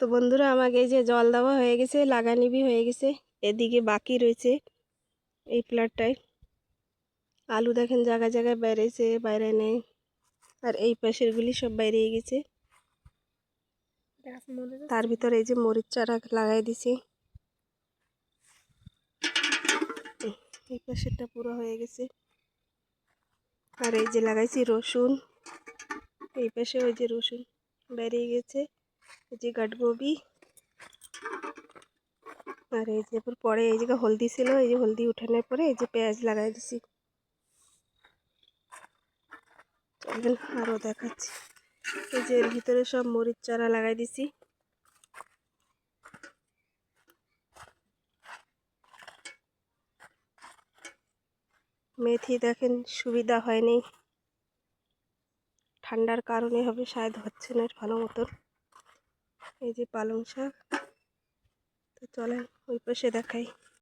তো বন্ধুরা, আমাকে এই যে জল দেওয়া হয়ে গেছে, লাগানিবি হয়ে গেছে। এদিকে বাকি রয়েছে এই প্লাটটায়। আলু দেখেন জায়গায় জায়গায় বেড়েছে, বাইরে নেই। আর এই পাশেরগুলি সব বাইরে গেছে। তার ভিতরে এই যে মরিচ চারা লাগাই দিছি। এই পাশেরটা পুরো হয়ে গেছে। আর এই যে লাগাইছি রসুন, এই পাশে ওই যে রসুন বেরিয়ে গেছে। এই যে গাঠগোবি। আর এই যে পরে এই জায়গায় হলদি ছিল, এই যে হলদি উঠানোর পরে এই যে পেঁয়াজ লাগাই দিছি। চলেন আরও দেখাচ্ছি। এই যে এর ভিতরে সব মরিচ চারা লাগাই দিছি। মেথি দেখেন সুবিধা হয়নি, ঠান্ডার কারণে হবে, শায়দ হচ্ছে না ভালো মতন। এই যে পালং শাক। তো চলেন ওই পাশে দেখাই।